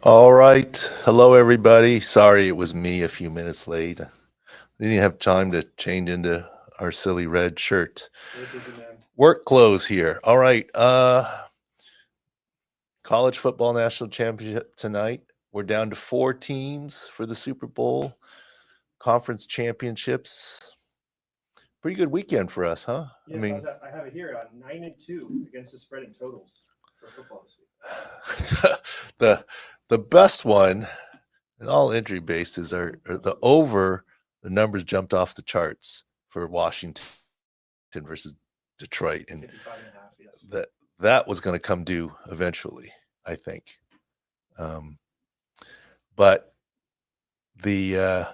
All right. Hello, everybody. Sorry it was me a few minutes late. Didn't even have time to change into our silly red shirt. Work clothes here. All right. College football national championship tonight. We're down to 4 teams for the Super Bowl. Conference championships. Pretty good weekend for us, huh? Yes, I have it here. 9-2 against the spread in totals for football this week. the best one, and all injury based, is our the over. The numbers jumped off the charts for Washington versus Detroit, and 55.5, yes. that was going to come due eventually, I think. But the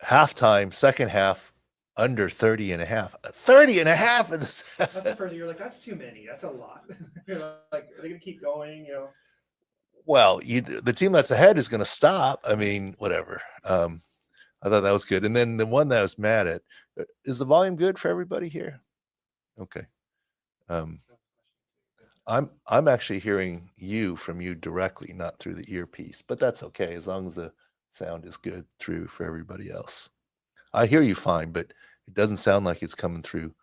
halftime, second half, under 30.5. 30.5 in the That's the first you're like, that's too many. That's a lot. You're like, are they going to keep going? Well, the team that's ahead is going to stop. I mean, whatever. I thought that was good. And then the one that I was mad at, is the volume good for everybody here? Okay. I'm actually hearing you from you directly, not through the earpiece, but that's okay as long as the sound is good through for everybody else. I hear you fine, but it doesn't sound like it's coming through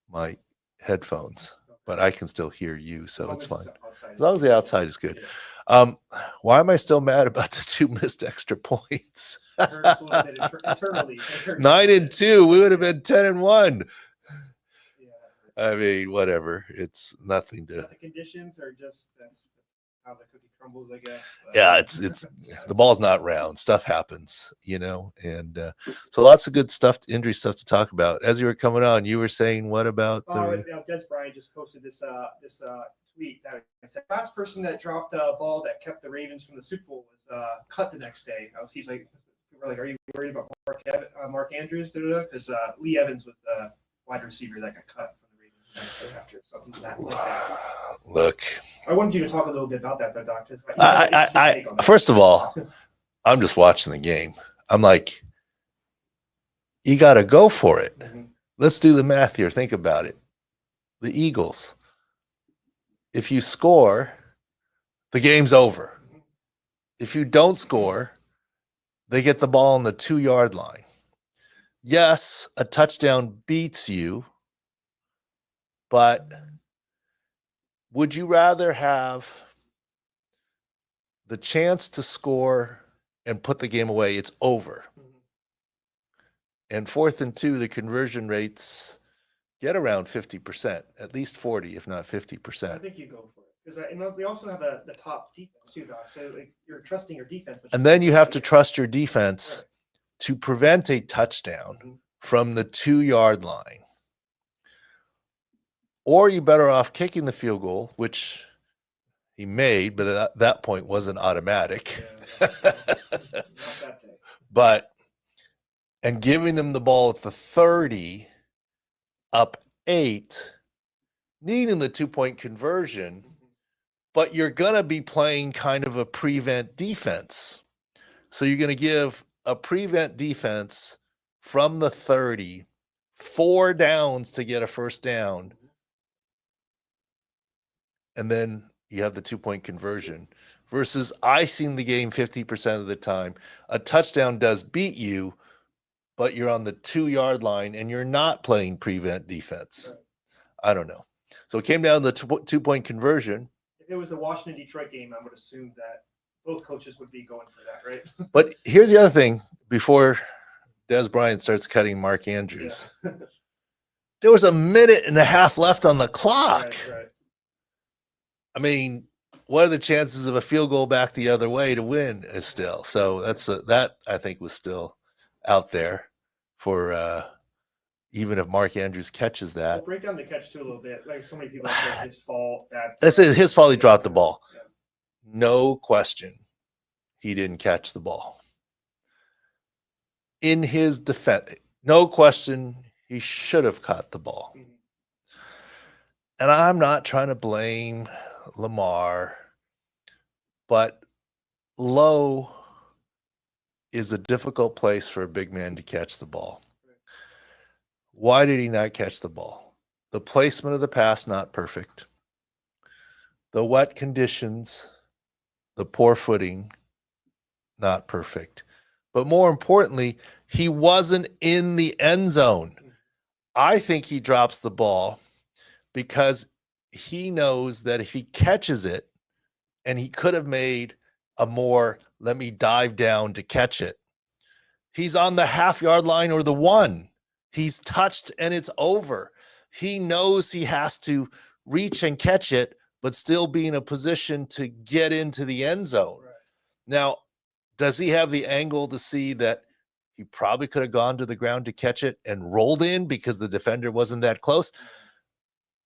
my headphones, but I can still hear you, so it's fine. As long as the outside is good. Why am I still mad about the 2 missed extra points? 9-2. We would have been 10-1. I mean, whatever. It's nothing to. The conditions are just that's how the cookie crumbles, I guess. Yeah, it's the ball's not round. Stuff happens, and so lots of good stuff, injury stuff to talk about. As you were coming on, you were saying what about Des Bryant just posted this tweet that said last person that dropped a ball that kept the Ravens from the Super Bowl was cut the next day. He's like, we're like, are you worried about Mark Andrews? Because Lee Evans was the wide receiver that got cut from the Ravens the next day after something like that. Look, I wanted you to talk a little bit about that, though, Doc. I first of all, I'm just watching the game. I'm like, you got to go for it. Mm-hmm. Let's do the math here. Think about it. The Eagles, if you score, the game's over. Mm-hmm. If you don't score, they get the ball on the 2-yard line. Yes, a touchdown beats you, but would you rather have the chance to score and put the game away? It's over. Mm-hmm. And 4th and 2, the conversion rates get around 50%, at least 40, if not 50%. I think you go for it. Because they also have the top defense too, Doc. So you're trusting your defense. And then you have to trust your defense to prevent a touchdown from the 2-yard line. Or you're better off kicking the field goal, which he made, but at that point wasn't automatic. Yeah, and giving them the ball at the 30, up 8, needing the 2-point conversion, but you're going to be playing kind of a prevent defense. So you're going to give a prevent defense from the 30, 4 downs to get a first down. And then you have the 2-point conversion versus icing the game 50% of the time. A touchdown does beat you, but you're on the 2-yard line and you're not playing prevent defense. I don't know. So it came down to the 2-point conversion. If it was a Washington-Detroit game, I would assume that both coaches would be going for that, right? But here's the other thing before Des Bryant starts cutting Mark Andrews. Yeah. There was 1.5 minutes left on the clock. Right. I mean, what are the chances of a field goal back the other way to win is still. So that I think was still out there for even if Mark Andrews catches that. We'll break down the catch too a little bit. Like so many people say his fault. That's his fault. He dropped the ball. Yeah. No question. He didn't catch the ball. In his defense, no question, he should have caught the ball. Mm-hmm. And I'm not trying to blame Lamar, but low is a difficult place for a big man to catch the ball. Why did he not catch the ball? The placement of the pass, not perfect. The wet conditions, the poor footing, not perfect. But more importantly, he wasn't in the end zone. I think he drops the ball because he knows that if he catches it, and he could have made a more, let me dive down to catch it. He's on the half-yard line or the 1. He's touched and it's over. He knows he has to reach and catch it, but still be in a position to get into the end zone. Right. Now, does he have the angle to see that he probably could have gone to the ground to catch it and rolled in because the defender wasn't that close?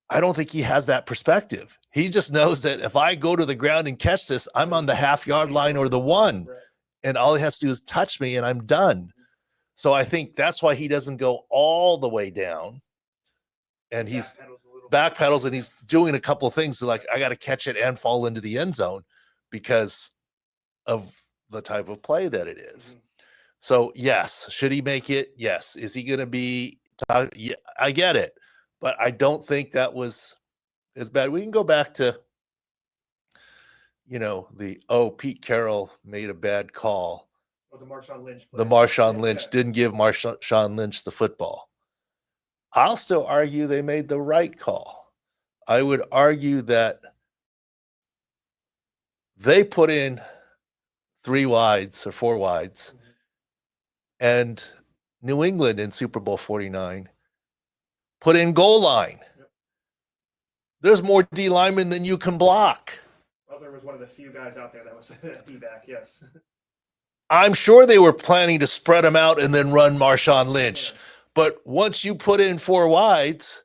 I don't think he has that perspective. He just knows that if I go to the ground and catch this, I'm on the half-yard line or the 1. Right. And all he has to do is touch me and I'm done. So I think that's why he doesn't go all the way down. And he's backpedals and he's doing a couple of things like, I got to catch it and fall into the end zone because of the type of play that it is. Mm-hmm. So yes, should he make it? Yes. Is he going to be? Yeah, I get it, but I don't think that was as bad. We can go back to, Pete Carroll made a bad call. Oh, the Marshawn Lynch play. The Marshawn Lynch didn't give Marshawn Lynch the football. I'll still argue they made the right call. I would argue that they put in 3 wides or 4 wides, and New England in Super Bowl 49 put in goal line. Yep. There's more D linemen than you can block. Butler was one of the few guys out there that was a D-back, yes. I'm sure they were planning to spread them out and then run Marshawn Lynch. Yeah. But once you put in 4 wides,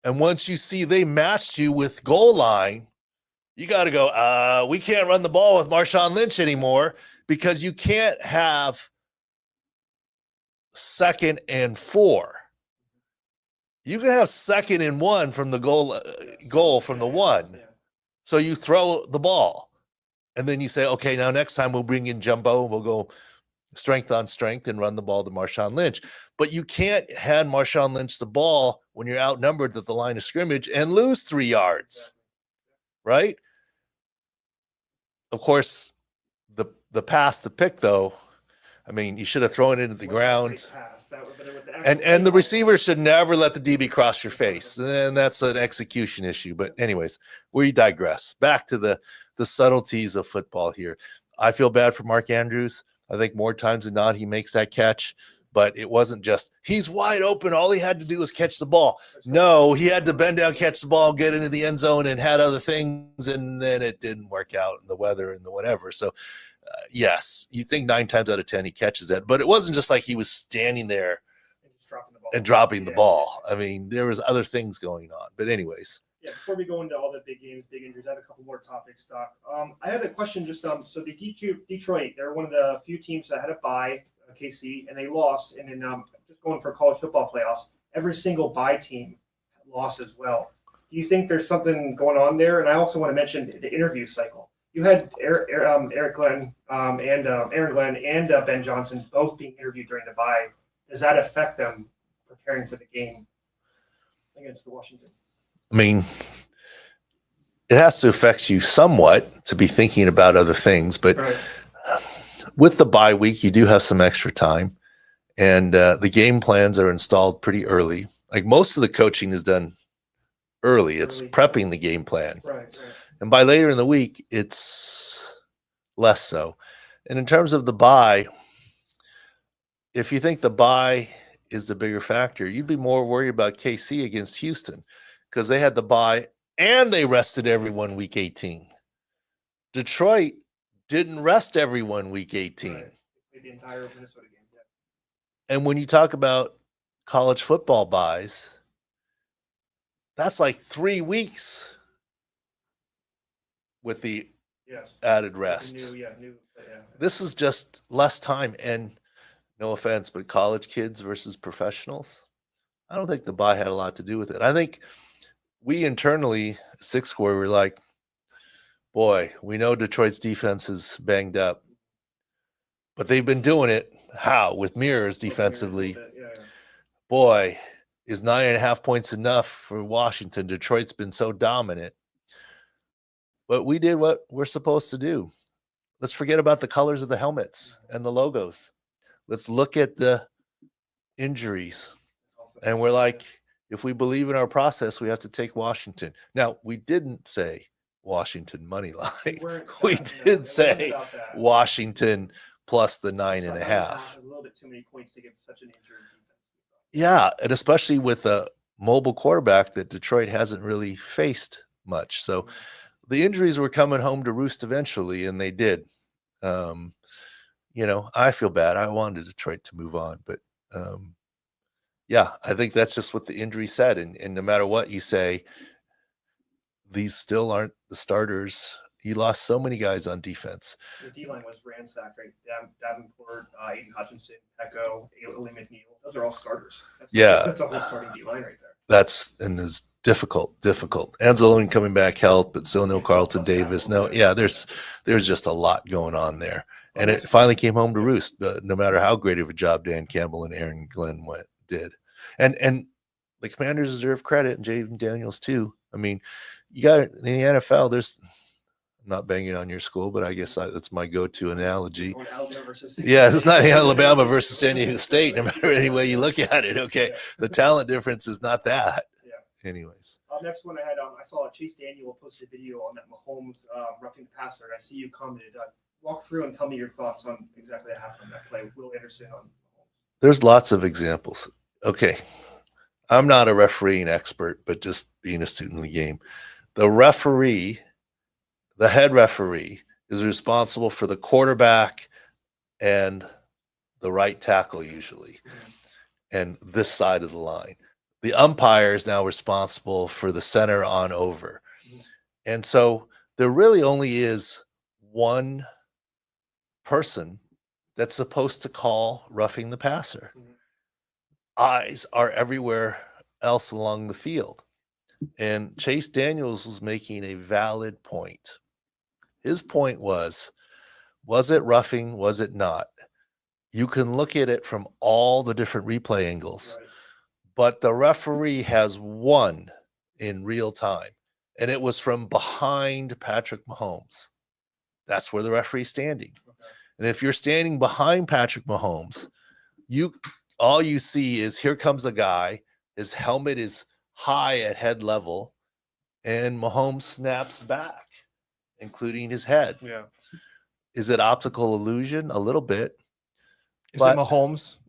and once you see they matched you with goal line, you got to go, we can't run the ball with Marshawn Lynch anymore because you can't have 2nd and 4. You can have 2nd and 1 from the goal from the 1. Yeah. So you throw the ball. And then you say, okay, now next time we'll bring in Jumbo. We'll go strength on strength and run the ball to Marshawn Lynch. But you can't hand Marshawn Lynch the ball when you're outnumbered at the line of scrimmage and lose 3 yards, right? Of course, the pass, the pick, though, I mean, you should have thrown it into the ground. And the receiver should never let the DB cross your face. And that's an execution issue. But anyways, we digress. Back to the subtleties of football here. I feel bad for Mark Andrews. I think more times than not he makes that catch. But it wasn't just, he's wide open. All he had to do was catch the ball. No, he had to bend down, catch the ball, get into the end zone, and had other things, and then it didn't work out in the weather and the whatever. So, yes, you think 9 times out of 10 he catches that. But it wasn't just like he was standing there and dropping the ball. I mean, there was other things going on. But anyways. Yeah, before we go into all the big games, big injuries, I have a couple more topics, Doc. I had a question just so the Detroit, they're one of the few teams that had a bye, KC, and they lost. And then just going for college football playoffs, every single bye team lost as well. Do you think there's something going on there? And I also want to mention the interview cycle. You had Aaron Glenn and Ben Johnson both being interviewed during the bye. Does that affect them preparing for the game against the Washington? I mean, it has to affect you somewhat to be thinking about other things, but right. With the bye week, you do have some extra time, and the game plans are installed pretty early. Like most of the coaching is done early. It's prepping the game plan. Right. And by later in the week, it's less so. And in terms of the bye, if you think the bye is the bigger factor, you'd be more worried about KC against Houston because they had the bye and they rested everyone week 18. Detroit didn't rest everyone week 18. Right. The entire Minnesota game. Yeah. And when you talk about college football buys, that's like 3 weeks with the added rest. This is just less time. And no offense, but college kids versus professionals, I don't think the bye had a lot to do with it. I think we internally, Six Score, were like, boy, we know Detroit's defense is banged up, but they've been doing it. How? With mirrors defensively. Boy, is 9.5 points enough for Washington? Detroit's been so dominant. But we did what we're supposed to do. let's forget about the colors of the helmets and the logos. Let's look at the injuries. And we're like, if we believe in our process, we have to take Washington. Now, we didn't say Washington money line. We did say Washington plus the 9.5. A little bit too many points to give such an injured defense. Yeah, and especially with a mobile quarterback that Detroit hasn't really faced much. So the injuries were coming home to roost eventually, and they did. I feel bad. I wanted Detroit to move on, but yeah, I think that's just what the injury said. And no matter what you say, these still aren't the starters. He lost so many guys on defense. The D-line was ransacked, right? Davenport, Aiden Hutchinson, Pacheco, Lee McNeil. Those are all starters. That's a whole starting D-line right there. Is difficult. Anzalone coming back helped, but still no Carlton Davis. No, yeah, there's just a lot going on there. And it finally came home to roost, no matter how great of a job Dan Campbell and Aaron Glenn did. And the Commanders deserve credit, and Jayden Daniels too. I mean, you got in the NFL, I'm not banging on your school, but I guess that's my go-to analogy. Yeah, it's not Alabama versus San Diego State, no matter any way you look at it. Okay, yeah. The talent difference is not that. Yeah. Anyways. Next one I had, I saw Chase Daniel posted a video on that Mahomes roughing the passer, and I see you commented. Walk through and tell me your thoughts on exactly what happened on that play. Will Anderson on Mahomes. There's lots of examples. Okay, I'm not a refereeing expert, but just being a student of the game. The head referee, is responsible for the quarterback and the right tackle usually, and this side of the line. The umpire is now responsible for the center on over. And so there really only is one person that's supposed to call roughing the passer. Eyes are everywhere else along the field. And Chase Daniels was making a valid point. His point was it roughing? Was it not? You can look at it from all the different replay angles, right, but the referee has one in real time, and it was from behind Patrick Mahomes. That's where the referee's standing. Okay. And if you're standing behind Patrick Mahomes, all you see is here comes a guy, his helmet is high at head level, and Mahomes snaps back, including his head. Yeah. Is it optical illusion? A little bit. Is it Mahomes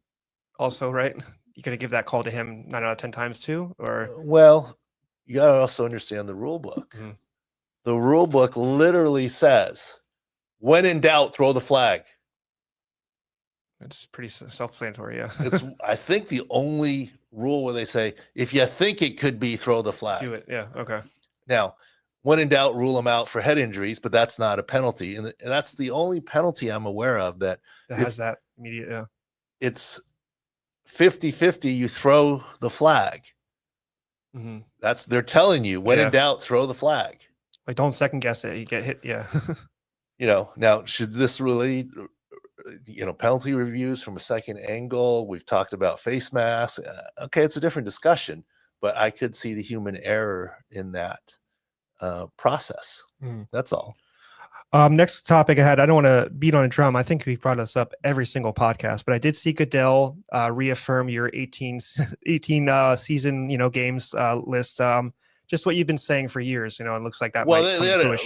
also, right? You got to give that call to him 9 out of 10 times too? Or well, you got to also understand the rule book. Mm-hmm. The rule book literally says, when in doubt, throw the flag. It's pretty self-explanatory, yeah. It's, I think, the only rule where they say, if you think it could be, throw the flag. Do it, yeah, okay. Now, when in doubt, rule them out for head injuries, but that's not a penalty. And that's the only penalty I'm aware of that has that immediate, yeah. It's 50-50, you throw the flag. Mm-hmm. They're telling you, when in doubt, throw the flag. Like, don't second guess it. You get hit, yeah. Now, should this really, penalty reviews from a second angle? We've talked about face masks. Okay, it's a different discussion, but I could see the human error in that process. That's all. Next topic I had, I don't want to beat on a drum. I think we've brought this up every single podcast, but I did see Goodell reaffirm your 18 season, games list. Just what you've been saying for years, it looks like that. Well,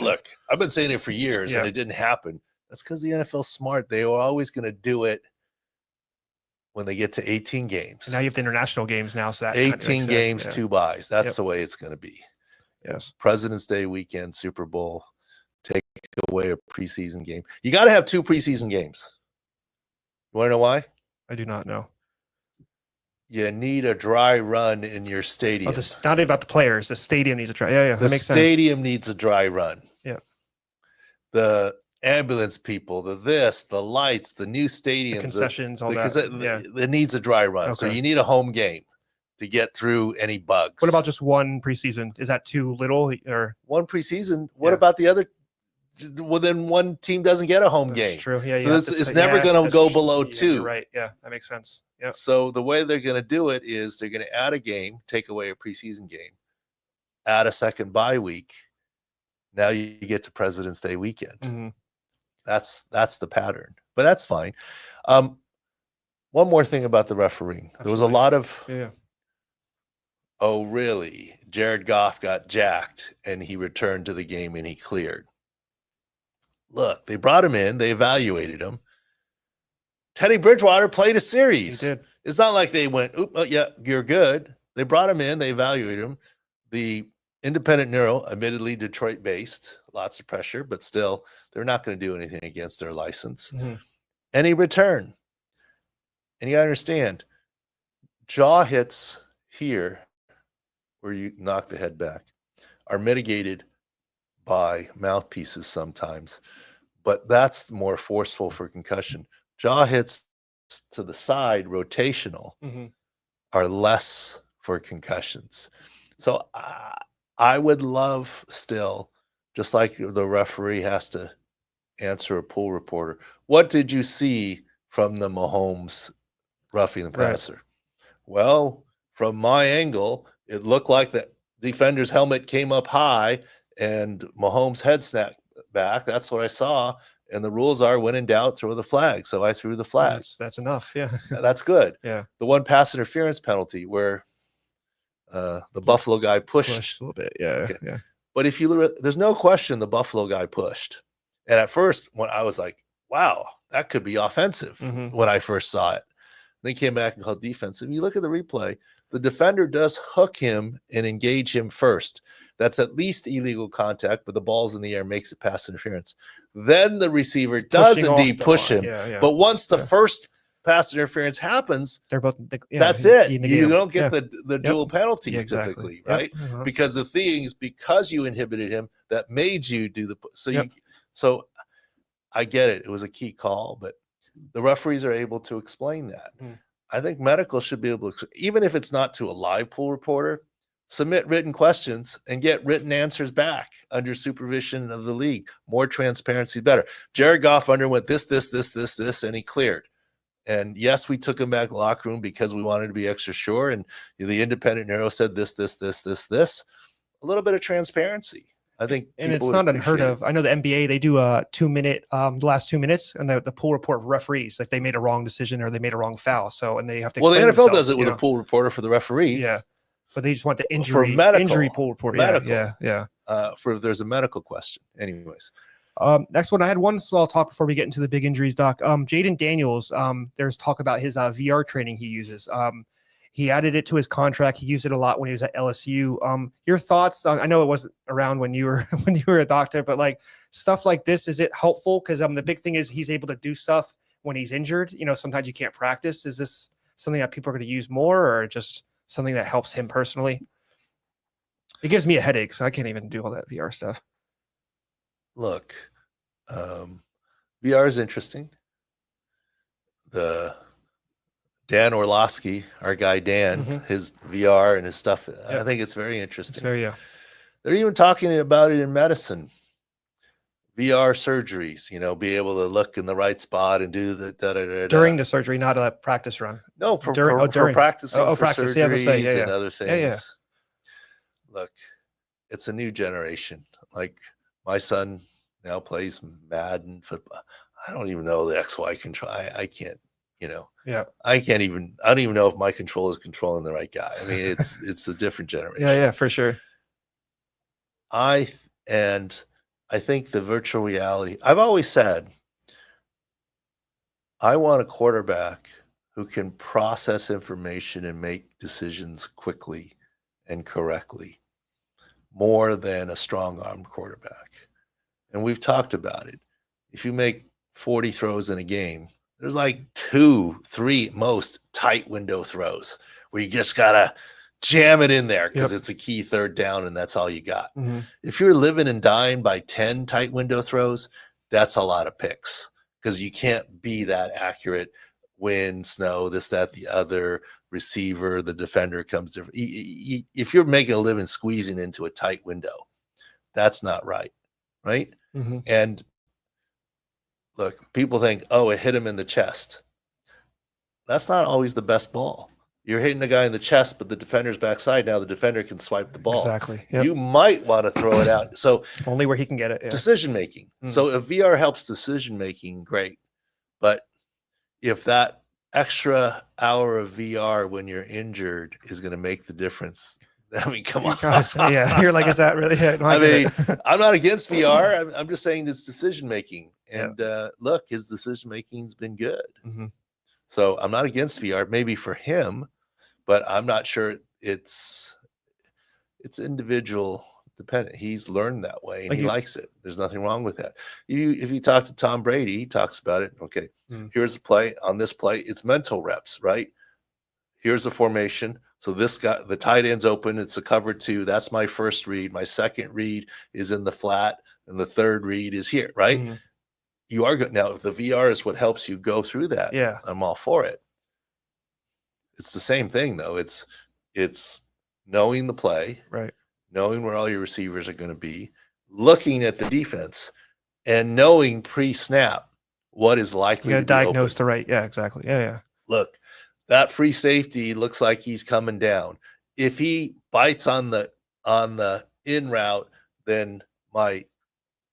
look, I've been saying it for years and it didn't happen. That's because the NFL's smart. They were always going to do it when they get to 18 games. And now you have the international games now. So that 18 games, 2 buys. That's the way it's going to be. Yes. President's Day weekend, Super Bowl, take away a preseason game. You got to have 2 preseason games. You want to know why? I do not know. You need a dry run in your stadium. It's not about the players. The stadium needs a dry. Yeah, that makes sense. The stadium needs a dry run. Yeah. The ambulance people, the lights, the new stadiums, the concessions, all that. It needs a dry run. Okay. So you need a home game to get through any bugs. What about just one preseason? Is that too little? Or one preseason? What about the other? Well, then one team doesn't get a home game. That's true. Yeah, so it's never going to go below 2. You're right. Yeah, that makes sense. Yeah. So the way they're going to do it is they're going to add a game, take away a preseason game, add a second bye week. Now you get to President's Day weekend. Mm-hmm. That's the pattern, but that's fine. One more thing about the refereeing. There was a lot of, oh, really? Jared Goff got jacked and he returned to the game and he cleared. Look, they brought him in, they evaluated him. Teddy Bridgewater played a series. He did. It's not like they went, oh, yeah, you're good. They brought him in, they evaluated him. The independent neuro, admittedly Detroit-based, lots of pressure, but still, they're not going to do anything against their license. And he returned. And you got to understand, jaw hits here, where you knock the head back, are mitigated by mouthpieces sometimes, but that's more forceful for concussion. Jaw hits to the side, rotational, are less for concussions. So I would love still, just like the referee has to answer a pool reporter, what did you see from the Mahomes roughing the passer? Right. Well, from my angle, it looked like the defender's helmet came up high and Mahomes' head snapped back. That's what I saw. And the rules are, when in doubt, throw the flag. So I threw the flag. That's enough. Yeah. That's good. Yeah. The one pass interference penalty where the Buffalo guy pushed a little bit. Yeah. Okay. Yeah. But there's no question the Buffalo guy pushed. And at first, when I was like, wow, that could be offensive when I first saw it. They came back and called defensive. You look at the replay, the defender does hook him and engage him first. That's at least illegal contact, but the ball's in the air, makes it pass interference. Then the receiver does indeed push him. But once the first pass interference happens, they're both. That's it. You don't get the dual penalties typically, right? Because the thing is, because you inhibited him, that made you do the. So I get it. It was a key call, but the referees are able to explain that. I think medical should be able to, even if it's not to a live pool reporter, submit written questions and get written answers back under supervision of the league. More transparency, better. Jared Goff underwent this, and he cleared. And yes, we took him back to the locker room because we wanted to be extra sure. And the independent neuro said this. A little bit of transparency, I think. And it's not unheard of. I know the NBA, they do a 2-minute, the last 2 minutes, and the pool report of referees, if they made a wrong decision or they made a wrong foul. So, and they have to. Well, the NFL does it with a pool reporter for the referee. Yeah. But they just want the injury pool report. Yeah. For there's a medical question. Anyways. Next one, I had one small talk before we get into the big injuries, Doc. Jayden Daniels, there's talk about his VR training he uses. He added it to his contract. He used it a lot when he was at LSU. Your thoughts on, I know it wasn't around when you were a doctor, but like stuff like this, is it helpful? Because the big thing is he's able to do stuff when he's injured. Sometimes you can't practice. Is this something that people are going to use more, or just something that helps him personally? It gives me a headache, so I can't even do all that VR stuff. Look, VR is interesting. The Dan Orlovsky, our guy Dan, his VR and his stuff, I think it's very interesting. They're even talking about it in medicine. VR surgeries, be able to look in the right spot and do the during the surgery, not a practice run. No, for practicing for surgeries and other things. Look, it's a new generation. Like my son now plays Madden football. I don't even know the XY control. I can't, I don't even know if my controller is controlling the right guy. I mean, it's a different generation. Yeah, for sure. I think the virtual reality, I've always said, I want a quarterback who can process information and make decisions quickly and correctly, more than a strong-armed quarterback. And we've talked about it. If you make 40 throws in a game, there's like 2, 3 most tight window throws where you just got to jam it in there because it's a key third down and that's all you got. If you're living and dying by 10 tight window throws, that's a lot of picks because you can't be that accurate. Wind, snow, this, that, the other, receiver, the defender comes different. If you're making a living squeezing into a tight window, that's not right. Right. And look, people think, oh, it hit him in the chest. That's not always the best ball. You're hitting the guy in the chest, but the defender's backside. Now the defender can swipe the ball. Exactly. Yep. You might want to throw it out. So only where he can get it. Yeah. Decision making. So if VR helps decision making, great. But if that extra hour of VR when you're injured is going to make the difference, I mean, come on. Yeah, you're like, is that really it? I mean, I'm not against VR. I'm just saying it's decision making. And look, his decision making's been good. So I'm not against VR, maybe for him, but I'm not sure it's individual dependent. He's learned that way and he likes it. There's nothing wrong with that. If you talk to Tom Brady, he talks about it. Okay, here's the play. On this play, it's mental reps, right? Here's the formation. So this guy, the tight end's open. It's a cover 2. That's my first read. My second read is in the flat, and the third read is here, right? You are good. Now, if the VR is what helps you go through that, I'm all for it. It's the same thing, though. It's knowing the play, right? Knowing where all your receivers are going to be, looking at the defense, and knowing pre-snap what is likely to diagnose open. the right. Yeah, exactly. Yeah. Look, that free safety looks like he's coming down. If he bites on the in route, then my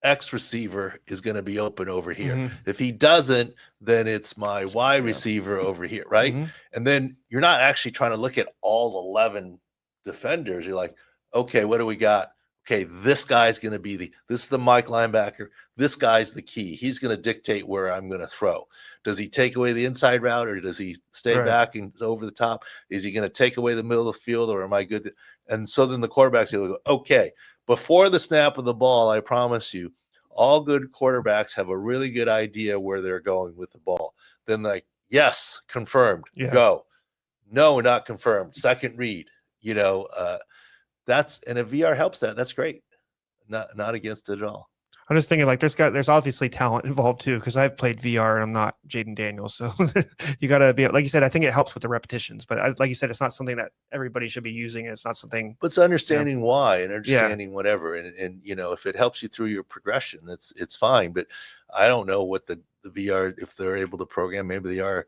X receiver is going to be open over here. If he doesn't, then it's my Y receiver over here, right? And then you're not actually trying to look at all 11 defenders. You're like, okay, what do we got? Okay, this guy's going to be this is the Mike linebacker. This guy's the key. He's going to dictate where I'm going to throw. Does he take away the inside route or does he stay back and over the top? Is he going to take away the middle of the field or am I good? And so then the quarterback's going to go, okay, before the snap of the ball, I promise you, all good quarterbacks have a really good idea where they're going with the ball. Then like, yes, confirmed, go. No, not confirmed. Second read, that's, and if VR helps that, that's great. Not against it at all. I'm just thinking like there's obviously talent involved too, because I've played VR and I'm not Jayden Daniels. So you got to be, like you said, I think it helps with the repetitions, but like you said, it's not something that everybody should be using. It's not something. But it's understanding why and understanding whatever. And if it helps you through your progression, it's fine. But I don't know what the VR, if they're able to program, maybe they are.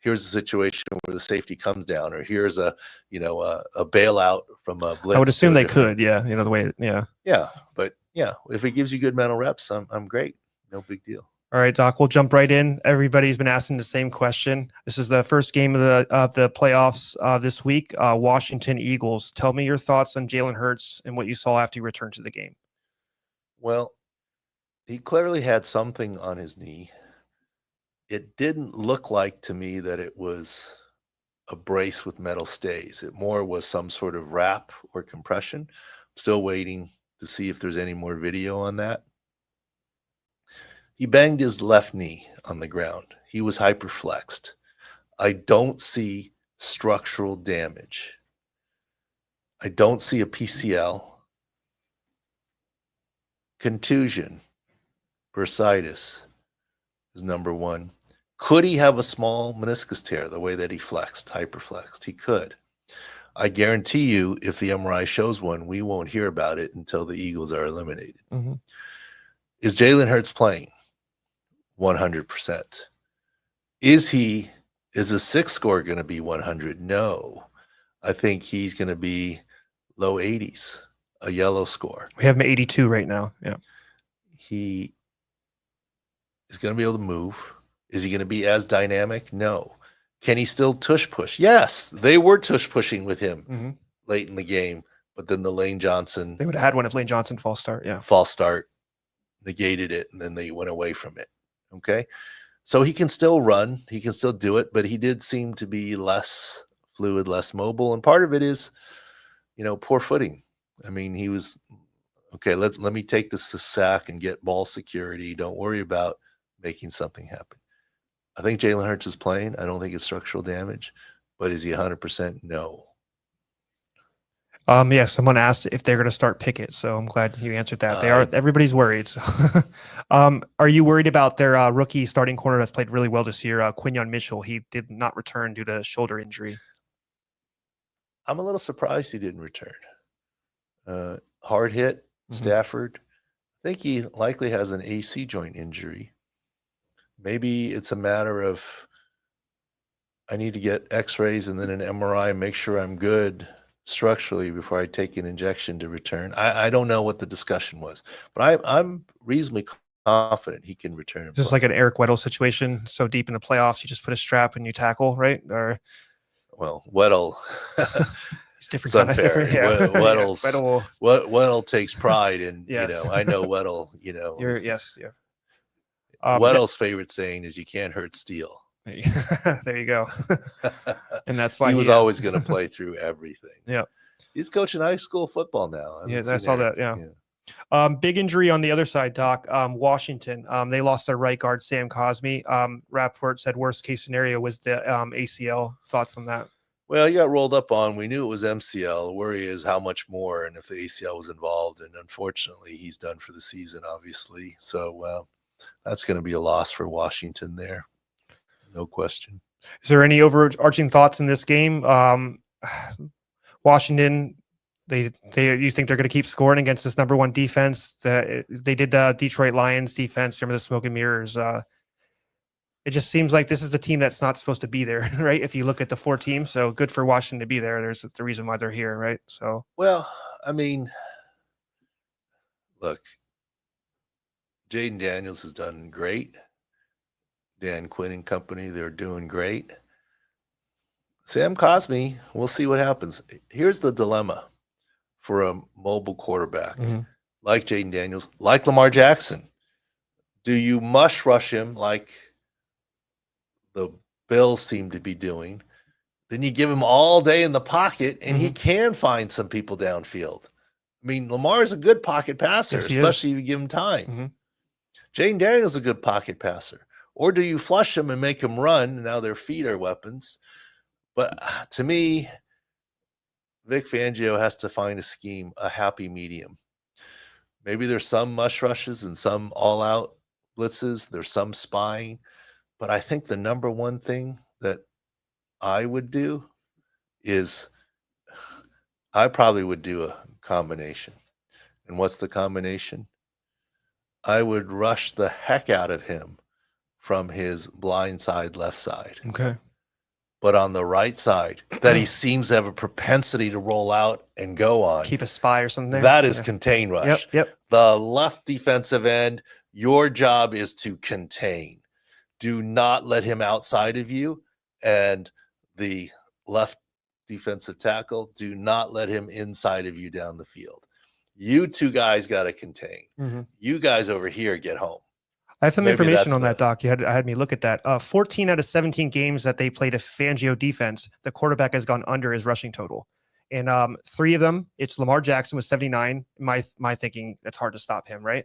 Here's a situation where the safety comes down, or here's a bailout from a blitz. I would assume they could, the way, but if it gives you good mental reps, I'm great, no big deal. All right, Doc, we'll jump right in. Everybody's been asking the same question. This is the first game of the playoffs this week. Washington Eagles. Tell me your thoughts on Jalen Hurts and what you saw after you returned to the game. Well, he clearly had something on his knee. It didn't look like to me that it was a brace with metal stays. It more was some sort of wrap or compression. I'm still waiting to see if there's any more video on that. He banged his left knee on the ground. He was hyperflexed. I don't see structural damage. I don't see a PCL. Contusion, bursitis is number one. Could he have a small meniscus tear the way that he flexed, hyperflexed? He could. I guarantee you, if the MRI shows one, we won't hear about it until the Eagles are eliminated. Is Jalen Hurts playing? 100%. Is the 6 score going to be 100? No. I think he's going to be low 80s, a yellow score. We have him 82 right now. Yeah. He is going to be able to move. Is he going to be as dynamic? No. Can he still tush push? Yes, they were tush pushing with him late in the game, but then the Lane Johnson. They would have had one if Lane Johnson false start. Yeah. False start negated it, and then they went away from it. Okay. So he can still run. He can still do it, but he did seem to be less fluid, less mobile. And part of it is, poor footing. I mean, he was, okay, let me take this to sack and get ball security. Don't worry about making something happen. I think Jalen Hurts is playing. I don't think it's structural damage, but is he 100%? No. Yeah, someone asked if they're going to start Pickett, so I'm glad you answered that. They are. Everybody's worried. So. Are you worried about their rookie starting corner that's played really well this year, Quinyon Mitchell? He did not return due to shoulder injury. I'm a little surprised he didn't return. Hard hit, Stafford. I think he likely has an AC joint injury. Maybe it's a matter of I need to get x-rays and then an MRI and make sure I'm good structurally before I take an injection to return. I don't know what the discussion was, but I'm reasonably confident he can return. Just like an Eric Weddle situation. So deep in the playoffs, you just put a strap and you tackle, right? Or well, Weddle. It's different. It's unfair. Different, yeah. Weddle's Weddle, Weddle takes pride in, yes. I know Weddle, Yes, yeah. Weddle's favorite saying is you can't hurt steel. There you go. And that's why he was always going to play through everything. Yeah. He's coaching high school football now. I saw that. Yeah. Big injury on the other side, Doc. Washington. They lost their right guard, Sam Cosmi. Rapport said worst case scenario was the ACL. Thoughts on that? Well, he got rolled up on. We knew it was MCL. The worry is how much more and if the ACL was involved. And unfortunately, he's done for the season, obviously. So that's going to be a loss for Washington there. No question. Is there any overarching thoughts in this game? Washington, you think they're going to keep scoring against this number one defense? They did Detroit Lions defense. Remember the smoke and mirrors? It just seems like this is the team that's not supposed to be there, right? If you look at the four teams, so good for Washington to be there. There's the reason why they're here, right? So, well, I mean, look, Jayden Daniels has done great. Dan Quinn and company, they're doing great. Sam Cosmi, we'll see what happens. Here's the dilemma for a mobile quarterback like Jayden Daniels, like Lamar Jackson. Do you mush rush him like the Bills seem to be doing? Then you give him all day in the pocket, and he can find some people downfield. I mean, Lamar is a good pocket passer, yes, especially if you give him time. Jayden Daniels is a good pocket passer. Or do you flush them and make them run? Now their feet are weapons. But to me, Vic Fangio has to find a scheme, a happy medium. Maybe there's some mush rushes and some all-out blitzes. There's some spying. But I think the number one thing that I would do is I probably would do a combination. And what's the combination? I would rush the heck out of him from his blind side, left side. Okay. But on the right side, that he seems to have a propensity to roll out and go on. Keep a spy or something there. That is contain rush. Yep. The left defensive end, your job is to contain. Do not let him outside of you. And the left defensive tackle, do not let him inside of you down the field. You two guys got to contain. You guys over here get home. I have some information on that, Doc. I had me look at that. 14 out of 17 games that they played a Fangio defense, the quarterback has gone under his rushing total. And 3 of them, it's Lamar Jackson with 79. My thinking, it's hard to stop him, right?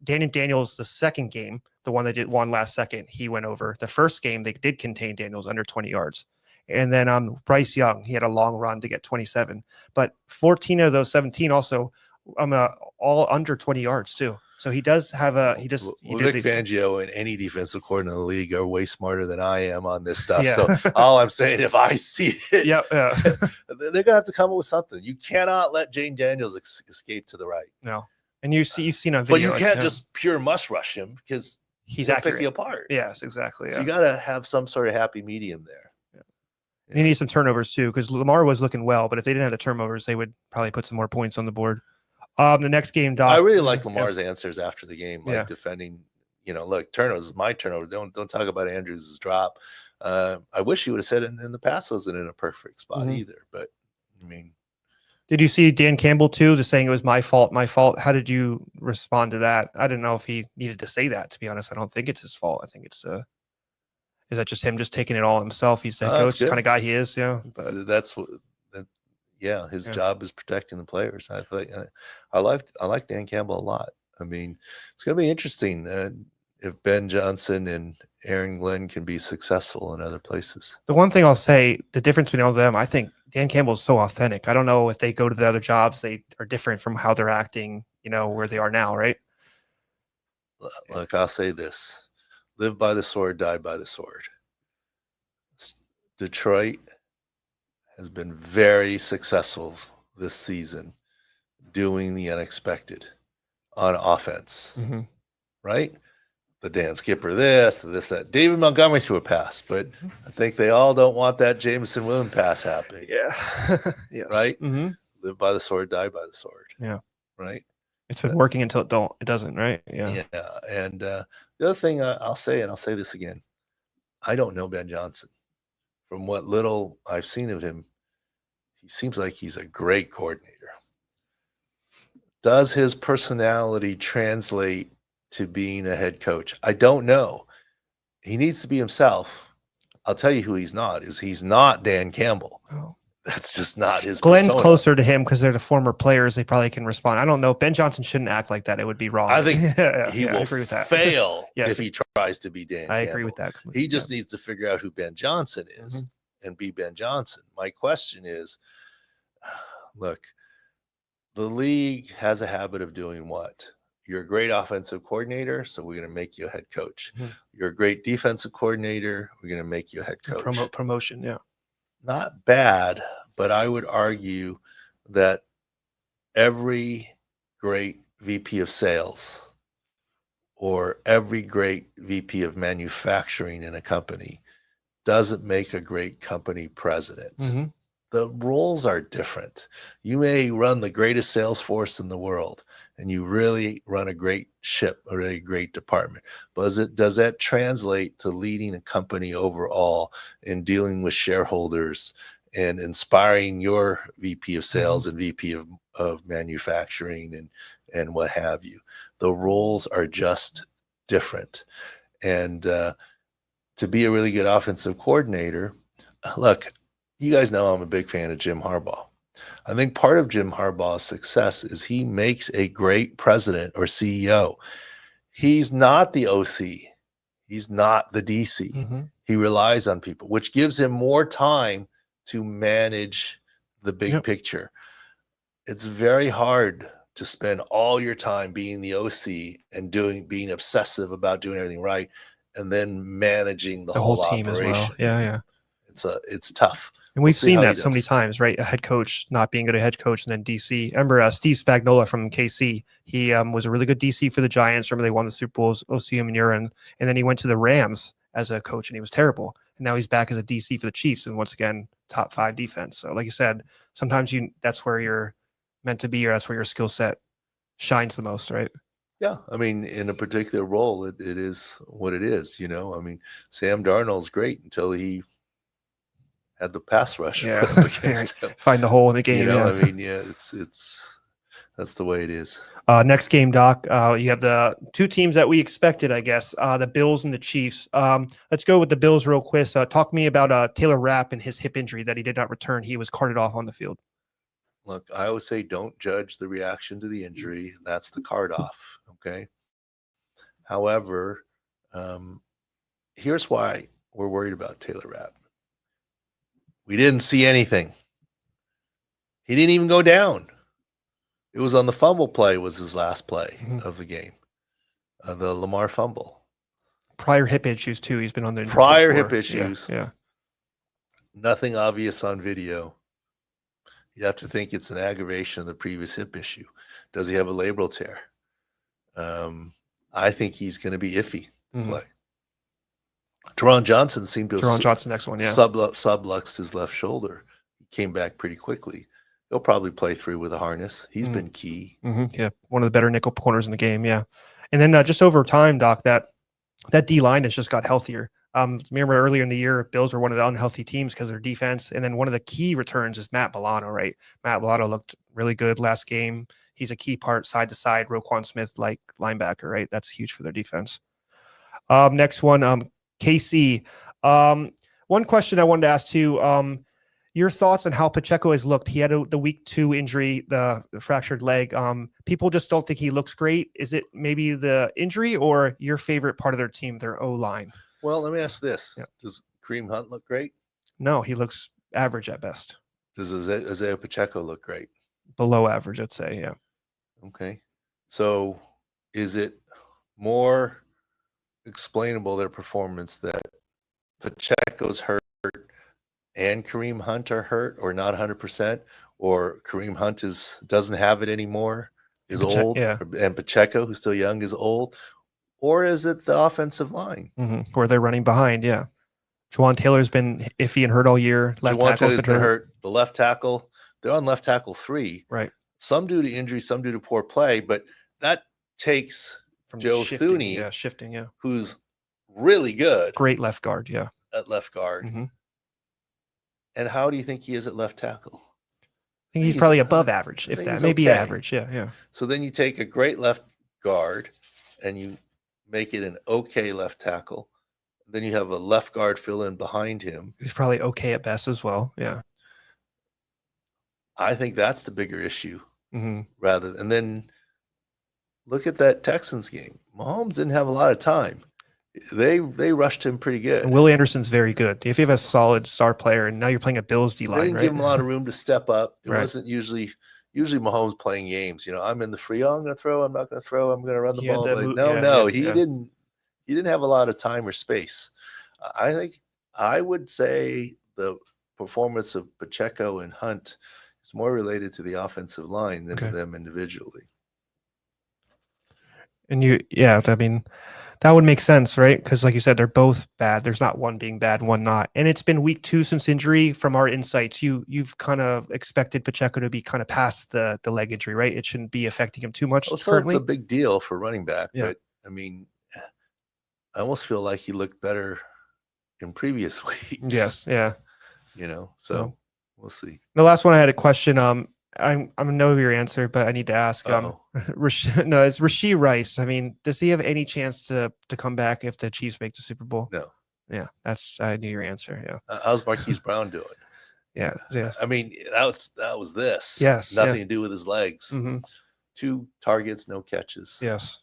Daniels, the second game, the one that won last second, he went over. The first game, they did contain Daniels under 20 yards. And then Bryce Young, he had a long run to get 27. But 14 of those 17 also all under 20 yards too. So he does have Vic Fangio and any defensive coordinator in the league are way smarter than I am on this stuff. Yeah. So all I'm saying, if I see it, they're going to have to come up with something. You cannot let Jayden Daniels escape to the right. No. And you've seen on video. But you can't just pure must rush him because he's accurate. Pick you apart. Yes, exactly. So you got to have some sort of happy medium there. And you need some turnovers too, because Lamar was looking well, but if they didn't have the turnovers, they would probably put some more points on the board. The next game, Doc. I really like Lamar's answers after the game, defending. Look, turnovers is my turnover. Don't talk about Andrews' drop. I wish he would have said it, and the pass wasn't in a perfect spot either. But I mean, did you see Dan Campbell too, just saying it was my fault, my fault? How did you respond to that? I didn't know if he needed to say that. To be honest, I don't think it's his fault. I think it's is that just him just taking it all himself? He's the coach, kind of guy he is. Yeah, but that's what. His job is protecting the players. I like Dan Campbell a lot. I mean, it's going to be interesting if Ben Johnson and Aaron Glenn can be successful in other places. The one thing I'll say, the difference between all of them, I think Dan Campbell is so authentic. I don't know if they go to the other jobs, they are different from how they're acting, where they are now, right? Look, I'll say this. Live by the sword, die by the sword. Detroit has been very successful this season doing the unexpected on offense, right? the Dan Skipper this, that. David Montgomery threw a pass, but I think they all don't want that Jameson Williams pass happening. Yeah. Yes. Right? Mm-hmm. Live by the sword, die by the sword. Yeah. Right? It's been working until it doesn't, right? Yeah. Yeah. And the other thing I'll say, and I'll say this again, I don't know Ben Johnson. From what little I've seen of him, he seems like he's a great coordinator. Does his personality translate to being a head coach? I don't know. He needs to be himself. I'll tell you who he's not. He's not Dan Campbell. Oh. That's just not his Glenn's persona. closer to him because they're the former players. They probably can respond. I don't know. Ben Johnson shouldn't act like that. It would be wrong. I think he will agree with that. Fail yes. if he tries to be Dan I Campbell. agree with that. He just needs to figure out who Ben Johnson is and be Ben Johnson. My question is, look, the league has a habit of doing what? You're a great offensive coordinator, so we're going to make you a head coach. You're a great defensive coordinator, we're going to make you a head coach. Promotion, yeah. Not bad, but I would argue that every great VP of sales or every great VP of manufacturing in a company doesn't make a great company president. The roles are different. You may run the greatest sales force in the world and you really run a great ship or a great department. But does that translate to leading a company overall in dealing with shareholders and inspiring your VP of sales and VP of manufacturing and what have you? The roles are just different. And to be a really good offensive coordinator, look, you guys know I'm a big fan of Jim Harbaugh. I think part of Jim Harbaugh's success is he makes a great president or CEO. He's not the OC. He's not the DC. He relies on people, which gives him more time to manage the big picture. It's very hard to spend all your time being the OC and being obsessive about doing everything right and then managing the whole team operation. As well. Yeah. It's tough. And we've seen that so many times, right? A head coach not being good at head coach, and then DC. Remember Steve Spagnuolo from KC? He was a really good DC for the Giants. Remember they won the Super Bowls, OC and Urine, and then he went to the Rams as a coach, and he was terrible. And now he's back as a DC for the Chiefs, and once again, top 5 defense. So, like you said, sometimes that's where you're meant to be, or that's where your skill set shines the most, right? Yeah, I mean, in a particular role, it is what it is. You know, I mean, Sam Darnold's great until he had the pass rush put up against him. Find the hole in the game. You know, I mean, it's that's the way it is. Next game, Doc. You have the 2 teams that we expected, I guess, the Bills and the Chiefs. Let's go with the Bills real quick. Talk to me about Taylor Rapp and his hip injury that he did not return. He was carted off on the field. Look, I always say don't judge the reaction to the injury. That's the card off. Okay. However, here's why we're worried about Taylor Rapp. We didn't see anything. He didn't even go down. It was on the fumble play was his last play of the game. The Lamar fumble. Prior hip issues too. He's been on the prior hip issues. Yeah. Nothing obvious on video. You have to think it's an aggravation of the previous hip issue. Does he have a labral tear? I think he's going to be iffy play. Taron Johnson seemed to have next one, yeah. subluxed his left shoulder. He came back pretty quickly. He'll probably play through with a harness. He's been key. Yeah, one of the better nickel corners in the game, yeah. And then just over time, Doc, that D-line has just got healthier. Remember earlier in the year, Bills were one of the unhealthy teams because of their defense. And then one of the key returns is Matt Milano, right? Matt Milano looked really good last game. He's a key part side to side, Roquan Smith like linebacker, right? That's huge for their defense. Next one, KC. One question I wanted to ask too, your thoughts on how Pacheco has looked. He had the week 2 injury, the fractured leg. People just don't think he looks great. Is it maybe the injury or your favorite part of their team, their O-line? Well, let me ask this. Yeah. Does Kareem Hunt look great? No, he looks average at best. Does Isiah Pacheco look great? Below average, I'd say, yeah. Okay. So is it more explainable, their performance, that Pacheco's hurt and Kareem Hunt are hurt or not 100%, or Kareem Hunt doesn't have it anymore, is old, yeah. and Pacheco, who's still young, is old? or is it the offensive line? Where they're running behind, yeah. Juwan Taylor's been iffy and hurt all year. Left Juwan tackle's Taylor's been hurt. The left tackle, they're on left tackle 3. Right. Some due to injury, some due to poor play, but that takes From Joe shifting, Thuney, who's really good. Great left guard, yeah. At left guard. And how do you think he is at left tackle? I think he's probably above average, if that. Maybe okay. Average, yeah. So then you take a great left guard and you make it an okay left tackle. Then you have a left guard fill in behind him. He's probably okay at best as well. Yeah. I think that's the bigger issue rather. And then look at that Texans game. Mahomes didn't have a lot of time. They rushed him pretty good. And Will Anderson's very good. If you have a solid star player and now you're playing a Bills D line, they didn't give him a lot of room to step up. It right. wasn't usually Mahomes playing games. I'm in the free. I'm going to throw. I'm not going to throw. I'm going to run the ball. He didn't. He didn't have a lot of time or space. I think I would say the performance of Pacheco and Hunt is more related to the offensive line than to them individually. And I mean, that would make sense, right? Because like you said, they're both bad. There's not one being bad, one not. And it's been week 2 since injury. From our insights, you've kind of expected Pacheco to be kind of past the leg injury, right? It shouldn't be affecting him too much. Well, so it's a big deal for running back, but I mean, I almost feel like he looked better in previous weeks. Yes, yeah. So we'll see. The last one I had a question. I'm gonna know your answer, but I need to ask. It's Rashee Rice. I mean, does he have any chance to come back if the Chiefs make the Super Bowl? No. Yeah, I knew your answer. Yeah. How's Marquise Brown doing? Yeah. I mean, that was this. Yes. Nothing to do with his legs. 2 targets, no catches. Yes.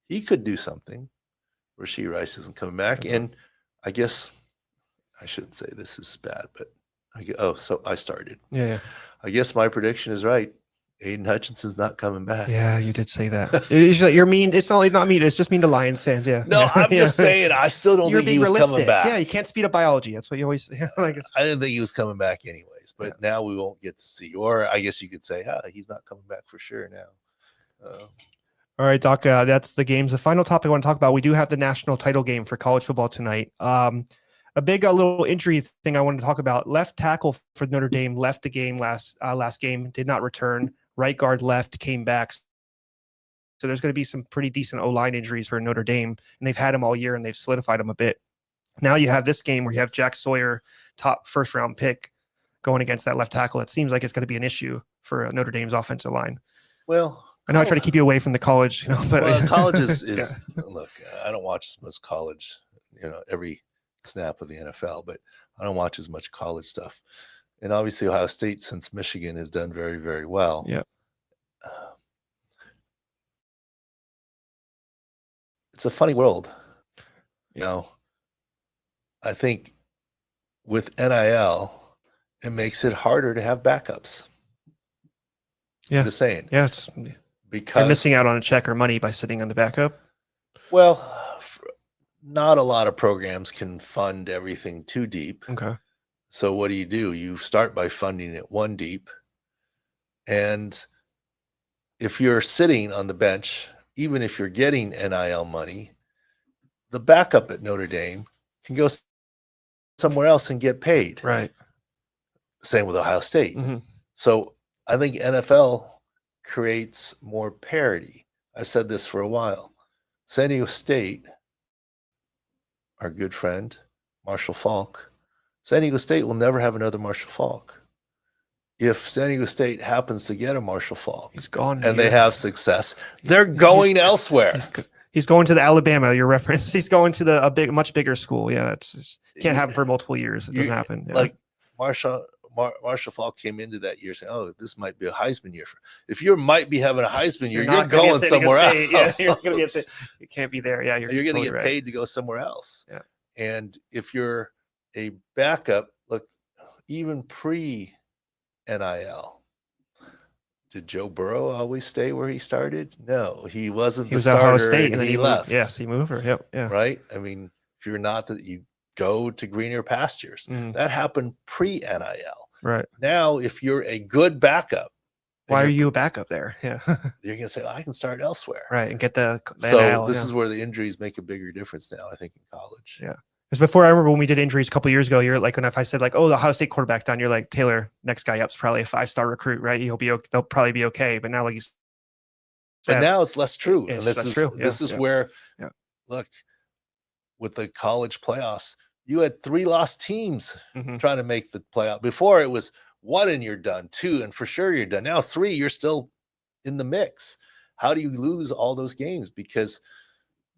He could do something. Rashee Rice isn't coming back, and I guess I shouldn't say this is bad, but so I started. Yeah. I guess my prediction is right. Aiden Hutchinson's not coming back. Yeah, you did say that. You're mean. It's not mean. It's just mean to Lions fans. Yeah. No, I'm just saying. I still don't think he was coming back. Yeah, you can't speed up biology. That's what you always say. I didn't think he was coming back anyways, but now we won't get to see. Or I guess you could say, he's not coming back for sure now. All right, Doc, that's the games. The final topic I want to talk about, we do have the national title game for college football tonight. A big little injury thing I wanted to talk about. Left tackle for Notre Dame left the game last game, did not return. Right guard left, came back. So there's going to be some pretty decent O-line injuries for Notre Dame, and they've had them all year, and they've solidified them a bit. Now you have this game where you have Jack Sawyer, top first-round pick, going against that left tackle. It seems like it's going to be an issue for Notre Dame's offensive line. Well, I know I try to keep you away from the college, but college is look, I don't watch as much college, every snap of the NFL, but I don't watch as much college stuff. And obviously Ohio State, since Michigan, has done very, very well. Yeah. It's a funny world. I think with NIL, it makes it harder to have backups. Yeah. I'm just saying. Yeah. Because you're missing out on a check or money by sitting on the backup. Well, not a lot of programs can fund everything too deep. Okay. So what do? You start by funding it 1 deep. And if you're sitting on the bench, even if you're getting NIL money, the backup at Notre Dame can go somewhere else and get paid. Right. Same with Ohio State. So I think NFL creates more parity. I've said this for a while. San Diego State, our good friend, Marshall Faulk, San Diego State will never have another Marshall Faulk. If San Diego State happens to get a Marshall Faulk, he's gone, and they have success, they're going elsewhere. He's going to the Alabama, your reference. He's going to a much bigger school. Yeah, that's can't happen for multiple years. It doesn't happen. Yeah. Like Marshall Faulk came into that year saying, "Oh, this might be a Heisman year." If you might be having a Heisman year, you're going somewhere else. Yeah, you're going to be you can't be there. Yeah, you're going to get paid to go somewhere else. Yeah. And if you're a backup, look, even pre-NIL, did Joe Burrow always stay where he started? No, he wasn't. He was at Ohio State, and then he left. Yes, he moved over. Yep. Yeah. Right. I mean, if you're not that, you go to greener pastures. That happened pre-NIL. Right. Now, if you're a good backup, Why are you're- you a backup there? Yeah. You're going to say, I can start elsewhere. Right. And get the So NIL, this yeah. is where the injuries make a bigger difference now, I think, in college. Yeah. Because before, I remember when we did injuries a couple of years ago, you're like, when if I said like, oh, the Ohio State quarterback's down, you're like, Taylor, next guy up's probably a 5-star recruit, right? He'll be okay. They'll probably be okay. But now, like you said, But now it's less true. It's And this less is true. this Yeah, is yeah. where, Yeah. look, with the college playoffs, you had 3 lost teams Mhm. trying to make the playoff. Before it was 1 and you're done, 2 and for sure you're done. Now 3, you're still in the mix. How do you lose all those games? Because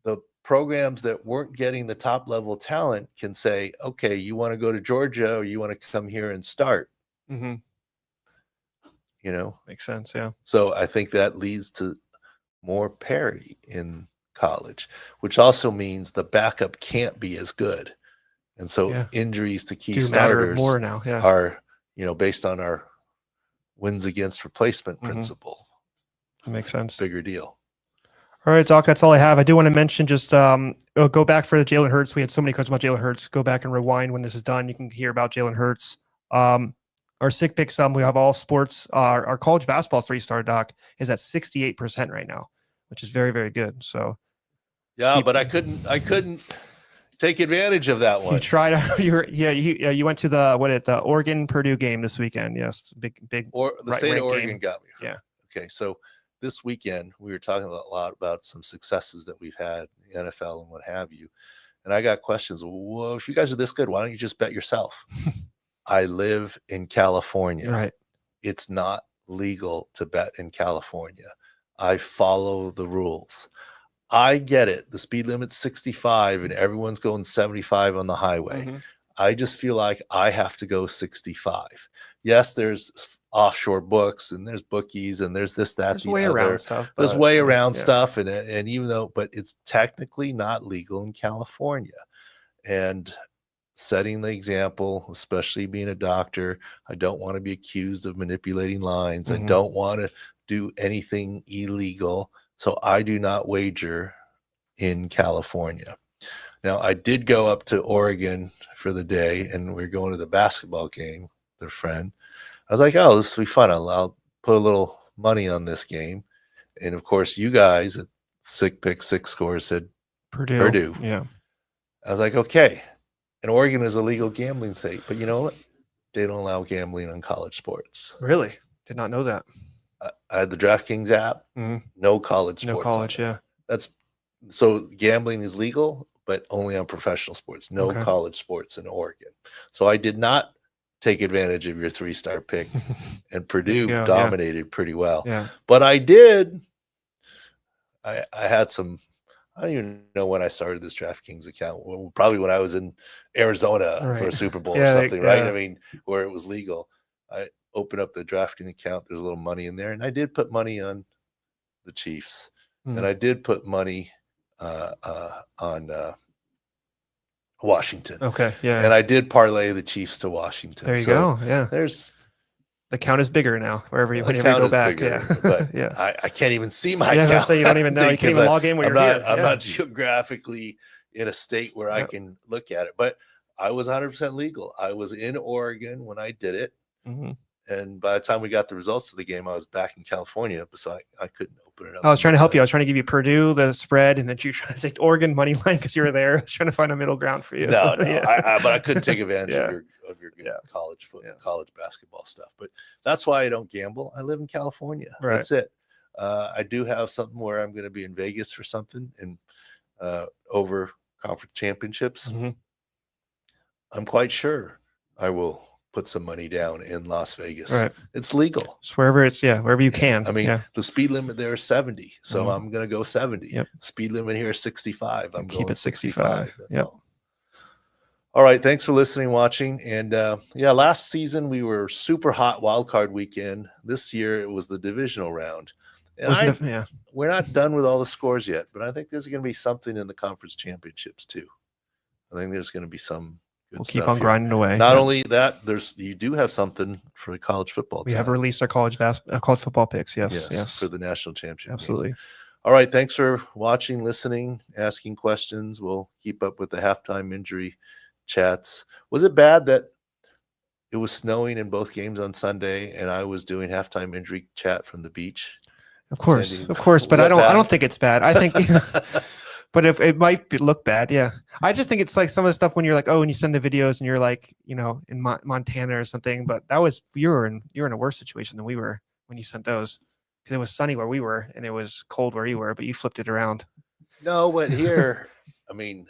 the programs that weren't getting the top level talent can say, okay, you want to go to Georgia or you want to come here and start, Mhm. you know? Makes sense. Yeah. So I think that leads to more parity in college, which also means the backup can't be as good. And so Yeah. injuries to key Do matter starters more now. Yeah. are, based on our wins against replacement Mhm. principle, Makes sense. bigger deal. All right, Doc, that's all I have. I do want to mention just go back for the Jalen Hurts. We had so many questions about Jalen Hurts. Go back and rewind when this is done. You can hear about Jalen Hurts. Our sick picks, we have all sports. Our college basketball 3-star, Doc, is at 68% right now, which is very, very good. So Yeah, but I couldn't take advantage of that one. you tried. You went to the Oregon Purdue game this weekend. Yes, big. Or the right state of ranked Oregon game. got me. Yeah. Okay, so this weekend we were talking a lot about some successes that we've had in the NFL and what have you. And I got questions. Well, if you guys are this good, why don't you just bet yourself? I live in California. Right. It's not legal to bet in California. I follow the rules. I get it. The speed limit's 65 and everyone's going 75 on the highway. Mhm. I just feel like I have to go 65. Yes, there's offshore books and there's bookies and there's this, that, There's the way other. around stuff. There's but, way around yeah. stuff. And even though, but it's technically not legal in California. And setting the example, especially being a doctor, I don't want to be accused of manipulating lines. Mhm. I don't want to do anything illegal. So I do not wager in California. Now, I did go up to Oregon for the day, and we are going to the basketball game with a friend. I was like, oh, this will be fun. I'll put a little money on this game. And, of course, you guys at Sick Pick 6 Scores said Purdue. Yeah. I was like, okay. And Oregon is a legal gambling state. But you know what? They don't allow gambling on college sports. Really? Did not know that. I had the DraftKings app. Mhm. No college sports. No college, yeah. So gambling is legal, but only on professional sports. No Okay. college sports in Oregon. So I did not take advantage of your 3-star pick, and Purdue go, dominated pretty well. Yeah. But I did. I had some. I don't even know when I started this DraftKings account. Well, probably when I was in Arizona for a Right. Super Bowl Yeah, or something, right? yeah. I mean, where it was legal. I opened up the DraftKings account. There's a little money in there, and I did put money on the Chiefs, and I did put money on Washington. Okay. Yeah. And I did parlay the Chiefs to Washington. There you So go. Yeah. There's The count is bigger now. Whenever you the go count is back. bigger, Yeah. but yeah. I can't even see my Yeah, I was gonna account. say, you don't even know. You can't even log in when I'm you're not, here. I'm Yeah. not geographically in a state where I Yep. can look at it. But I was 100% legal. I was in Oregon when I did it. Mhm. And by the time we got the results of the game, I was back in California. So I couldn't open it up. I was trying to help you. I was trying to give you Purdue, the spread, and then you trying to take Oregon money line because you were there. I was trying to find a middle ground for you. No, Yeah. but I couldn't take advantage Yeah. of your good Yeah. college Yes. college basketball stuff. But that's why I don't gamble. I live in California. Right. That's it. I do have something where I'm going to be in Vegas for something and over conference championships. Mhm. I'm quite sure I will put some money down in Las Vegas. Right. It's legal. So wherever you can. I mean, yeah. the speed limit there is 70. So Mhm. I'm going to go 70. Yep. Speed limit here is 65. I'm Keep going it 65. That's Yep. all right. Thanks for listening, watching. And last season we were super hot wild card weekend. This year it was the divisional round. And yeah. we're not done with all the scores yet, but I think there's going to be something in the conference championships too. I think there's going to be some good We'll stuff keep on here. grinding away. Not Yeah. only that, you do have something for college football. We have tonight. released our college football picks. Yes. Yes. For the national championship. Absolutely. Game. All right. Thanks for watching, listening, asking questions. We'll keep up with the halftime injury chats. Was it bad that it was snowing in both games on Sunday, and I was doing halftime injury chat from the beach. Of course, Sandy, of course. But was I that don't bad? think it's bad. I think, but if it might look bad, yeah. I just think it's like some of the stuff when you're like, oh, when you send the videos and you're like, in Montana or something. But that was you're in a worse situation than we were when you sent those, because it was sunny where we were and it was cold where you were, but you flipped it around. No, but here, I mean,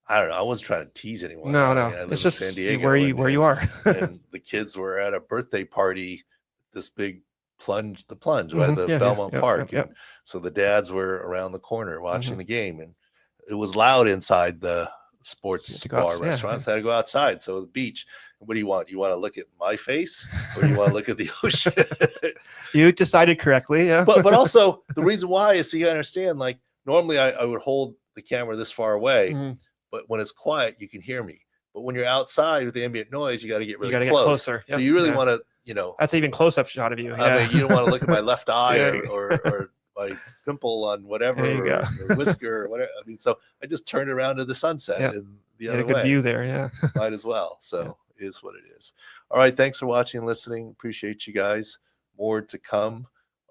I don't know. I wasn't trying to tease anyone. No, I no. mean, I live It's in just San Diego, where you are. and the kids were at a birthday party, this big plunge by the Yeah, Belmont yep, Park. yep. And so the dads were around the corner watching Mhm. the game, and it was loud inside the sports To go bar outs- yeah, restaurants. I had to go outside. So the beach. What do you want? You want to look at my face, or do you want to look at the ocean? You decided correctly, yeah. but also the reason why is so you understand. Like normally, I would hold the camera this far away. Mhm. But when it's quiet, you can hear me. But when you're outside with the ambient noise, you got to get really You got to get close. closer. So Yep, you really yeah. want to, That's an even close-up shot of you. Yeah. I mean, you don't want to look at my left eye Yeah. or my pimple on whatever, There you go. or whisker or whatever. I mean, so I just turned around to the sunset Yep. and the You had other a good way. view there, yeah. Might as well. So it is what it is. All right. Thanks for watching and listening. Appreciate you guys. More to come.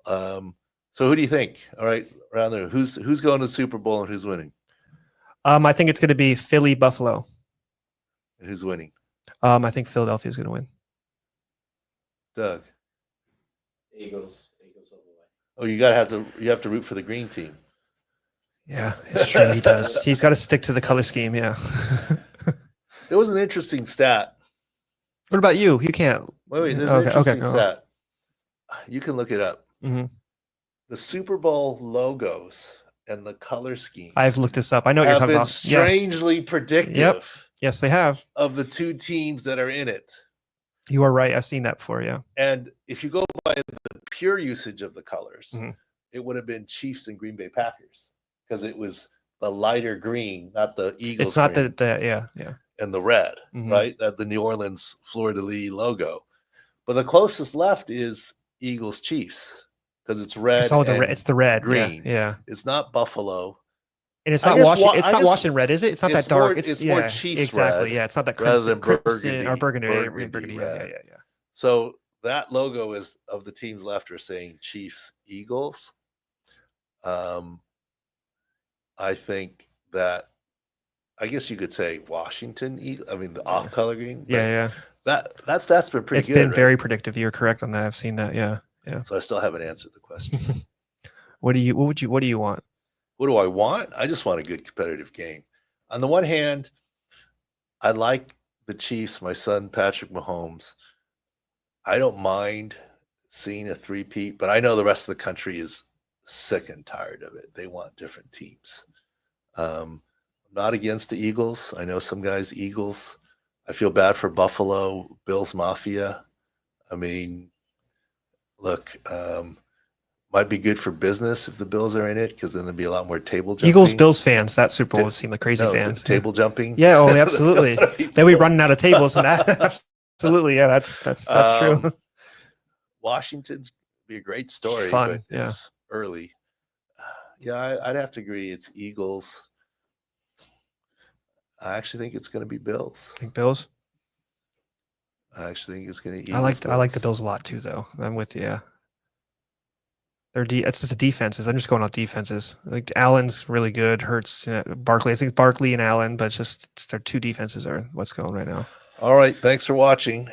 So who do you think? All right, around there. Who's going to the Super Bowl and who's winning? I think it's going to be Philly Buffalo. And who's winning? I think Philadelphia is going to win. Doug. Eagles all the way. Oh, you have to root for the green team. Yeah, it's true. He does. He's got to stick to the color scheme. Yeah. There was an interesting stat. What about you? You can't. Wait, there's Okay, an interesting go on. stat. You can look it up. Mhm. The Super Bowl logos and the color scheme I've looked this up. I know what you're have talking been about. strangely predictive Yes, they have. of the two teams that are in it. You are right. I've seen that before. Yeah. And if you go by the pure usage of the colors, Mhm. it would have been Chiefs and Green Bay Packers because it was the lighter green, not the Eagles. It's not green. yeah. And the red, Mhm. right? That the New Orleans Fleur-de-Lis logo. But the closest left is Eagles Chiefs because it's red. It's all the and red. It's the red. green. Yeah. It's not Buffalo. And it's I not just Washington. wa- It's I not just- Washington red, is it? It's not it's that dark. more- it's more Chiefs exactly. red Yeah. It's not that rather than crimson or burgundy. burgundy Burgundy. red. Yeah. So that logo is of the teams left are saying Chiefs Eagles. I think that I guess you could say Washington. I mean the off color green. but Yeah. That's been pretty It's good. been right? very predictive. You're correct on that. I've seen that. Yeah. So I still haven't answered the question. What do you want? What do I want? I just want a good competitive game. On the one hand, I like the Chiefs, my son Patrick Mahomes. I don't mind seeing a three-peat, but I know the rest of the country is sick and tired of it. They want different teams. I'm not against the Eagles. I know some guys Eagles. I feel bad for Buffalo, Bills Mafia. I mean, look, might be good for business if the Bills are in it because then there'd be a lot more table jumping. Eagles, Bills fans. That Super Bowl would seem like crazy fans. Table jumping. Yeah. Oh, absolutely. They'll be running out of tables, and that absolutely. Yeah, that's true. Washington's be a great story, Fun, but it's early. Yeah, I'd have to agree. It's Eagles. I actually think it's going to be Bills. Think Bills. I actually think it's going to. I like the Bills a lot too, though. I'm with you. Yeah. It's just the defenses. I'm just going off defenses. Like Allen's really good. Hurts, Barkley. I think Barkley and Allen, but it's their two defenses are what's going right now. All right. Thanks for watching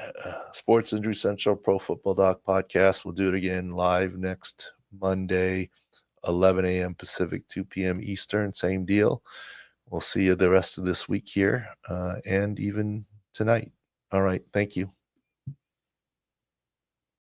Sports Injury Central Pro Football Doc podcast. We'll do it again live next Monday, 11 a.m. Pacific, 2 p.m. Eastern. Same deal. We'll see you the rest of this week here and even tonight. All right. Thank you.